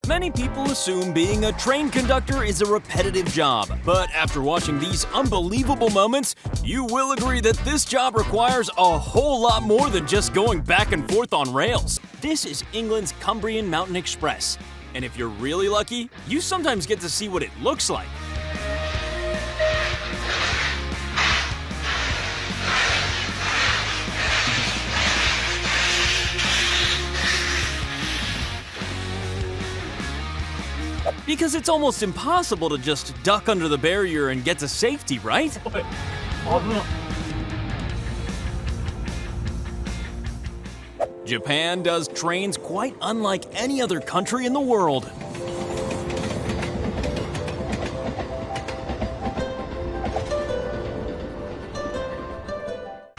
Many people assume being a train conductor is a repetitive job, but after watching these unbelievable moments, you will agree that this job requires a whole lot more than just going back and forth on rails. This is England's Cumbrian Mountain Express, and if you're really lucky, you sometimes get to see what it looks like. Because it's almost impossible to just duck under the barrier and get to safety, right? Japan does trains quite unlike any other country in the world.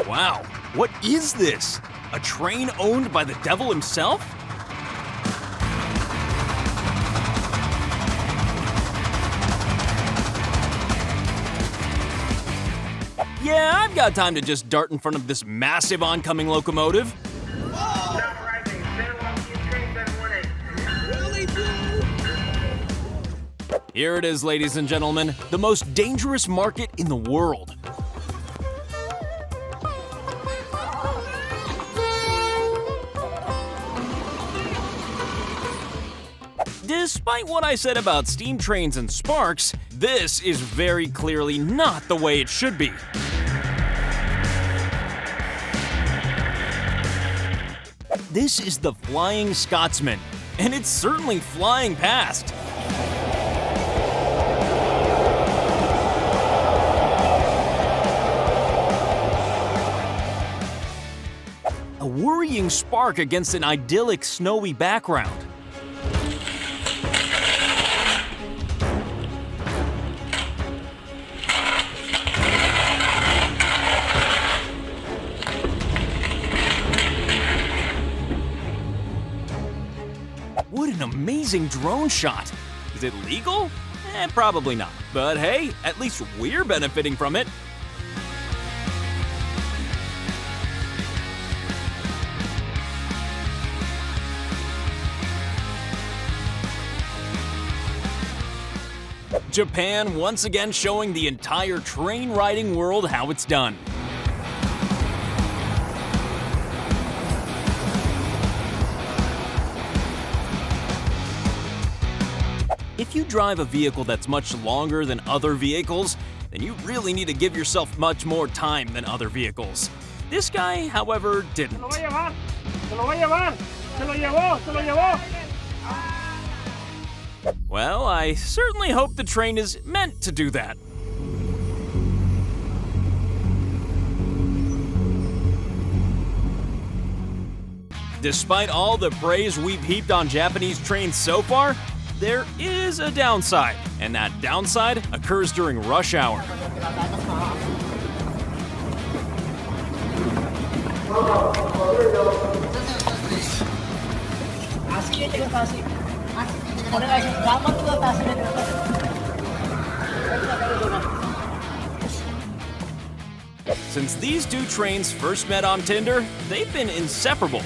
Wow, what is this? A train owned by the devil himself? Yeah, I've got time to just dart in front of this massive oncoming locomotive. Here it is, ladies and gentlemen, the most dangerous market in the world. Despite what I said about steam trains and sparks, this is very clearly not the way it should be. This is the Flying Scotsman, and it's certainly flying past. A worrying spark against an idyllic snowy background. What an amazing drone shot! Is it legal? Probably not. But hey, at least we're benefiting from it. Japan once again showing the entire train riding world how it's done. If you drive a vehicle that's much longer than other vehicles, then you really need to give yourself much more time than other vehicles. This guy, however, didn't. Well, I certainly hope the train is meant to do that. Despite all the praise we've heaped on Japanese trains so far, there is a downside, and that downside occurs during rush hour. Since these two trains first met on Tinder, they've been inseparable.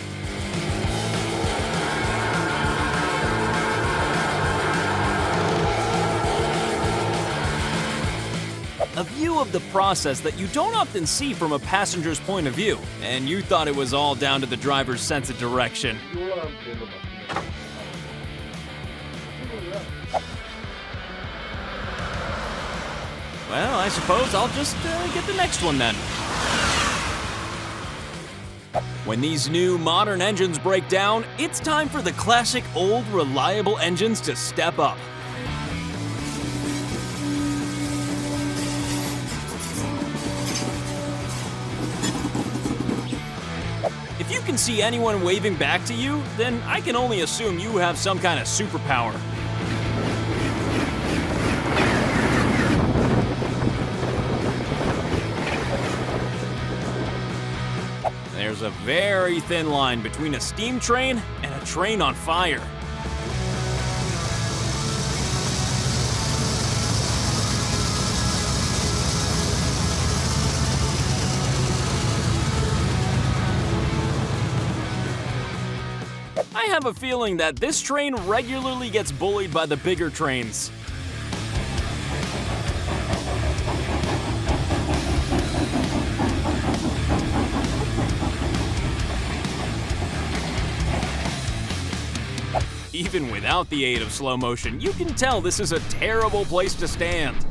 A view of the process that you don't often see from a passenger's point of view, and you thought it was all down to the driver's sense of direction. Well, I suppose I'll just get the next one then. When these new modern engines break down, it's time for the classic old reliable engines to step up. If you can see anyone waving back to you, then I can only assume you have some kind of superpower. There's a very thin line between a steam train and a train on fire. I have a feeling that this train regularly gets bullied by the bigger trains. Even without the aid of slow motion, you can tell this is a terrible place to stand.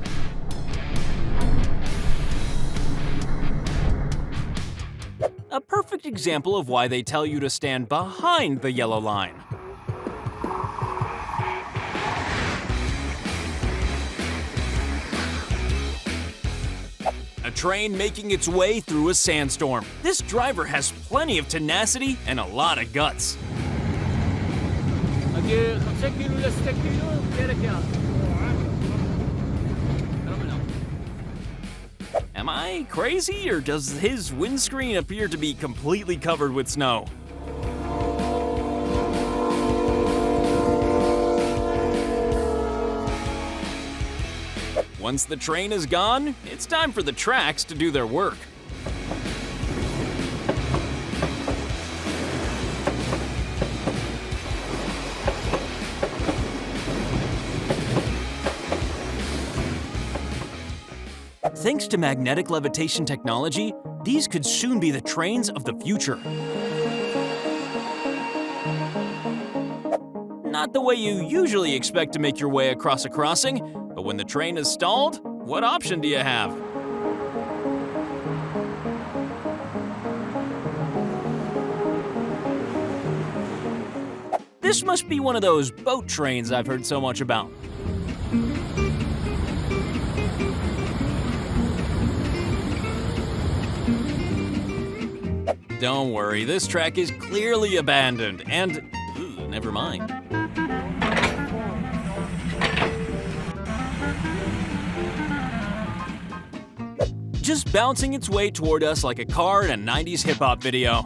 A perfect example of why they tell you to stand behind the yellow line. A train making its way through a sandstorm. This driver has plenty of tenacity and a lot of guts. Am I crazy, or does his windscreen appear to be completely covered with snow? Once the train is gone, it's time for the tracks to do their work. Thanks to magnetic levitation technology, these could soon be the trains of the future. Not the way you usually expect to make your way across a crossing, but when the train is stalled, what option do you have? This must be one of those boat trains I've heard so much about. Don't worry, this track is clearly abandoned, and never mind. Just bouncing its way toward us like a car in a 90s hip-hop video.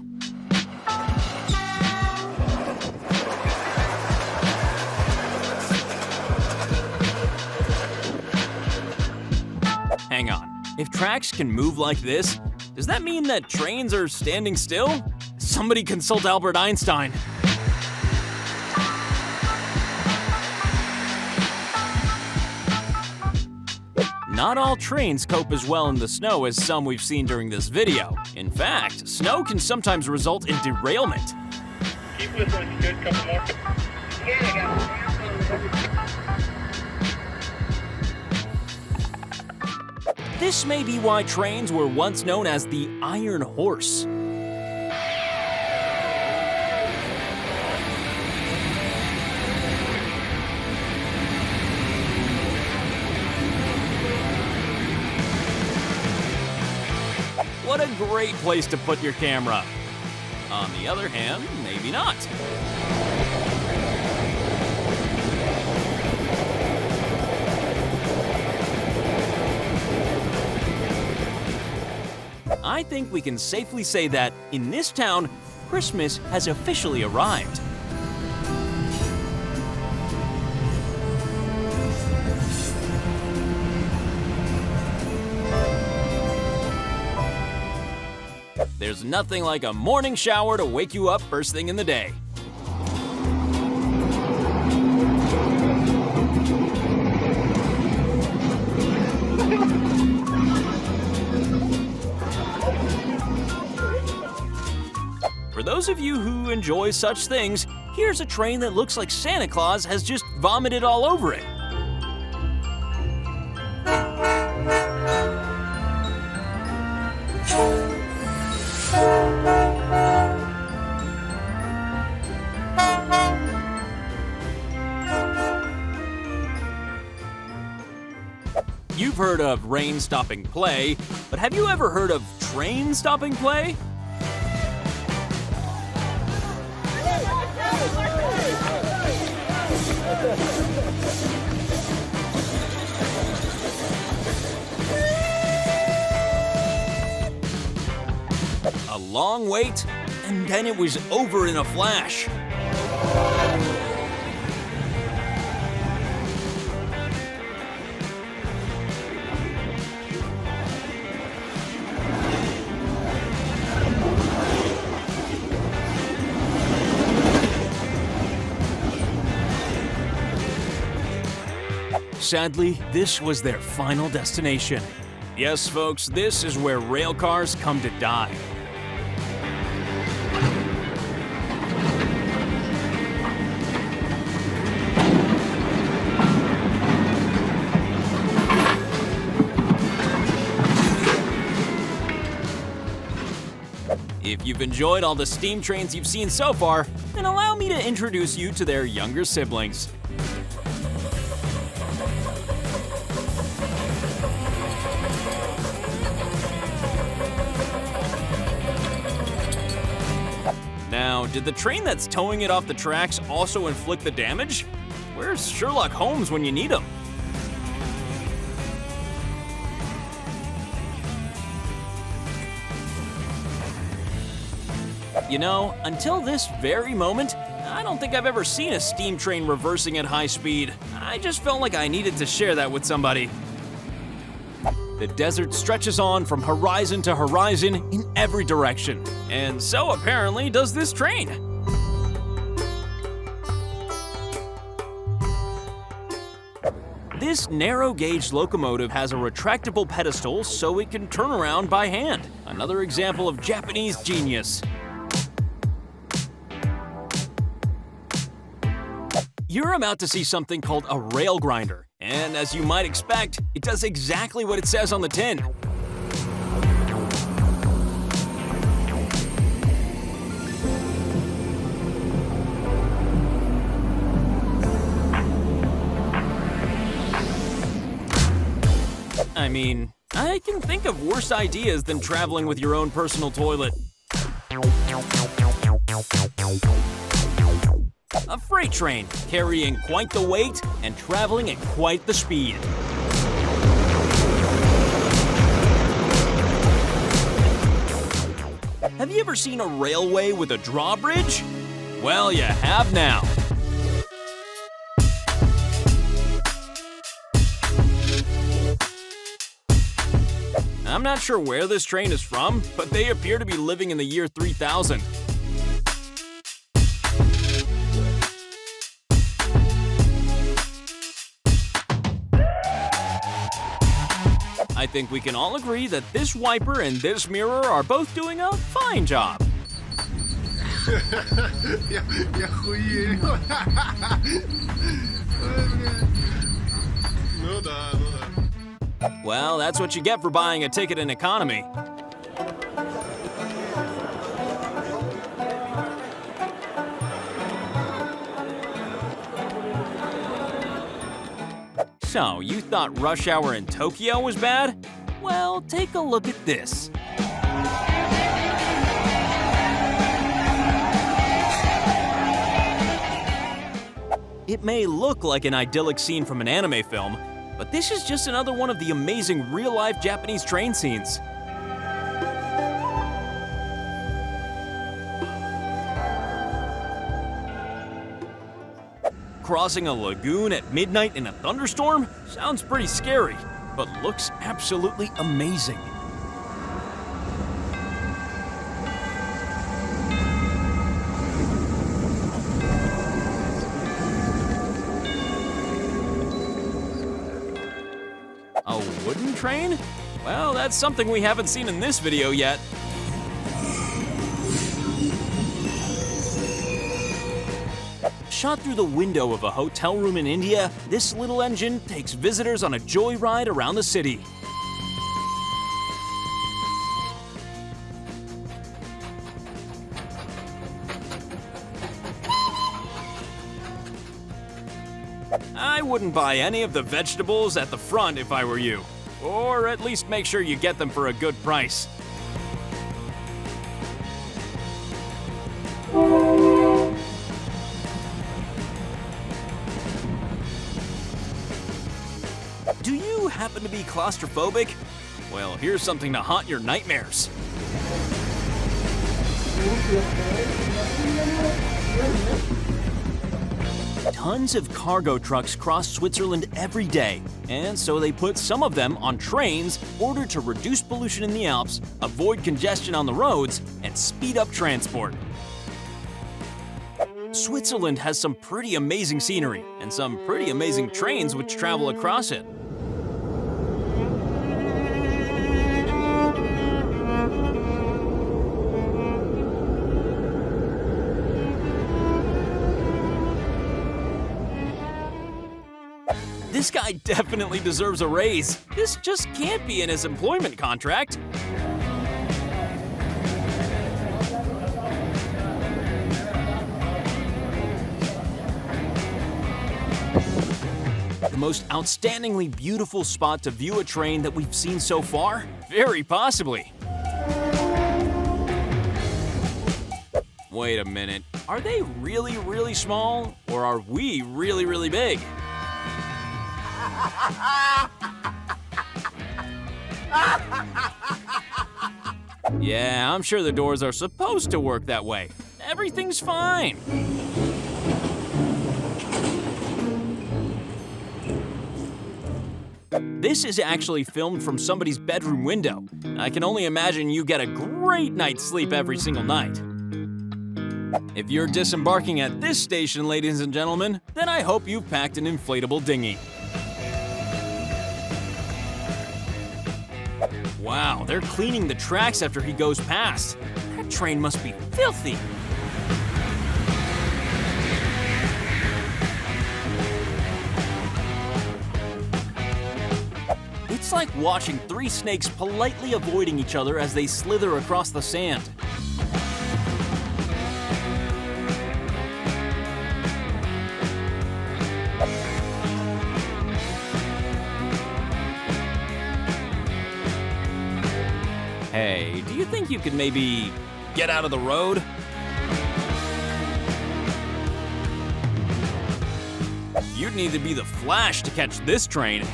Hang on, if tracks can move like this, does that mean that trains are standing still? Somebody consult Albert Einstein. Not all trains cope as well in the snow as some we've seen during this video. In fact, snow can sometimes result in derailment. Keep whistling, good, couple more. This may be why trains were once known as the Iron Horse. What a great place to put your camera. On the other hand, maybe not. I think we can safely say that, in this town, Christmas has officially arrived. There's nothing like a morning shower to wake you up first thing in the day. For those of you who enjoy such things, here's a train that looks like Santa Claus has just vomited all over it. You've heard of rain stopping play, but have you ever heard of train stopping play? A long wait, and then it was over in a flash. Sadly, this was their final destination. Yes, folks, this is where rail cars come to die. If you've enjoyed all the steam trains you've seen so far, then allow me to introduce you to their younger siblings. Now, did the train that's towing it off the tracks also inflict the damage? Where's Sherlock Holmes when you need him? You know, until this very moment, I don't think I've ever seen a steam train reversing at high speed. I just felt like I needed to share that with somebody. The desert stretches on from horizon to horizon in every direction. And so apparently does this train. This narrow-gauge locomotive has a retractable pedestal so it can turn around by hand. Another example of Japanese genius. You're about to see something called a rail grinder, and as you might expect, it does exactly what it says on the tin. I mean, I can think of worse ideas than traveling with your own personal toilet. A freight train, carrying quite the weight and traveling at quite the speed. Have you ever seen a railway with a drawbridge? Well, you have now. I'm not sure where this train is from, but they appear to be living in the year 3000. I think we can all agree that this wiper and this mirror are both doing a fine job. Well, that's what you get for buying a ticket in economy. So, you thought rush hour in Tokyo was bad? Well, take a look at this. It may look like an idyllic scene from an anime film, but this is just another one of the amazing real-life Japanese train scenes. Crossing a lagoon at midnight in a thunderstorm sounds pretty scary, but looks absolutely amazing. A wooden train? Well, that's something we haven't seen in this video yet. Shot through the window of a hotel room in India, this little engine takes visitors on a joyride around the city. I wouldn't buy any of the vegetables at the front if I were you. Or at least make sure you get them for a good price. Do you happen to be claustrophobic? Well, here's something to haunt your nightmares. Tons of cargo trucks cross Switzerland every day, and so they put some of them on trains in order to reduce pollution in the Alps, avoid congestion on the roads, and speed up transport. Switzerland has some pretty amazing scenery and some pretty amazing trains which travel across it. This guy definitely deserves a raise. This just can't be in his employment contract. The most outstandingly beautiful spot to view a train that we've seen so far? Very possibly. Wait a minute. Are they really, really small? Or are we really, really big? Yeah, I'm sure the doors are supposed to work that way. Everything's fine. This is actually filmed from somebody's bedroom window. I can only imagine you get a great night's sleep every single night. If you're disembarking at this station, ladies and gentlemen, then I hope you've packed an inflatable dinghy. Wow, they're cleaning the tracks after he goes past. That train must be filthy. It's like watching three snakes politely avoiding each other as they slither across the sand. Hey, do you think you could maybe get out of the road? You'd need to be the Flash to catch this train.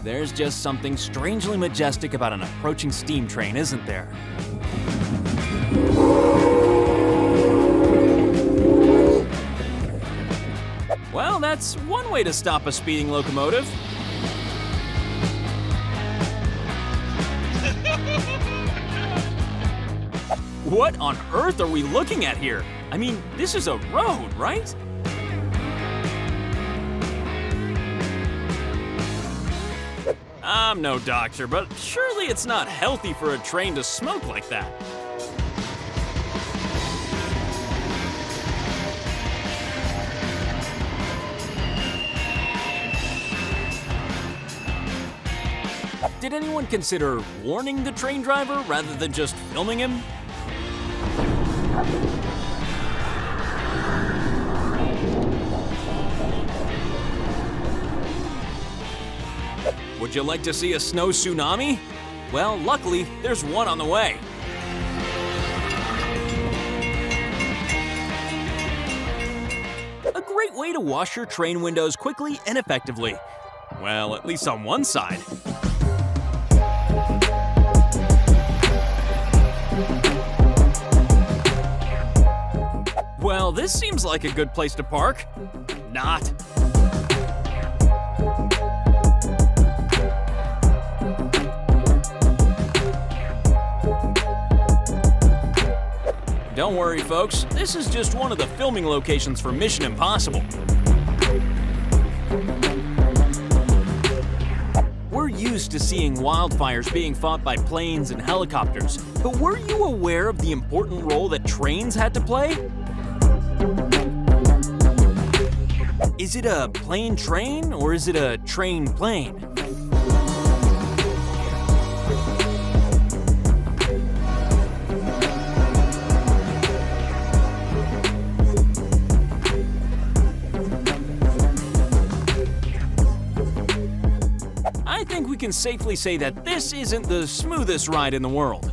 There's just something strangely majestic about an approaching steam train, isn't there? Well, that's one way to stop a speeding locomotive. What on earth are we looking at here? I mean, this is a road, right? I'm no doctor, but surely it's not healthy for a train to smoke like that. Did anyone consider warning the train driver rather than just filming him? Would you like to see a snow tsunami? Well, luckily, there's one on the way. A great way to wash your train windows quickly and effectively. Well, at least on one side. Well, this seems like a good place to park. Not. Don't worry, folks. This is just one of the filming locations for Mission Impossible. We're used to seeing wildfires being fought by planes and helicopters, but were you aware of the important role that trains had to play? Is it a plane train or is it a train plane? I think we can safely say that this isn't the smoothest ride in the world.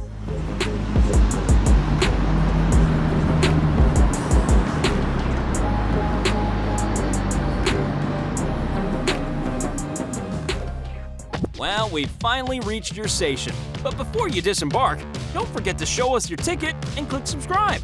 Well, we've finally reached your station. But before you disembark, don't forget to show us your ticket and click subscribe.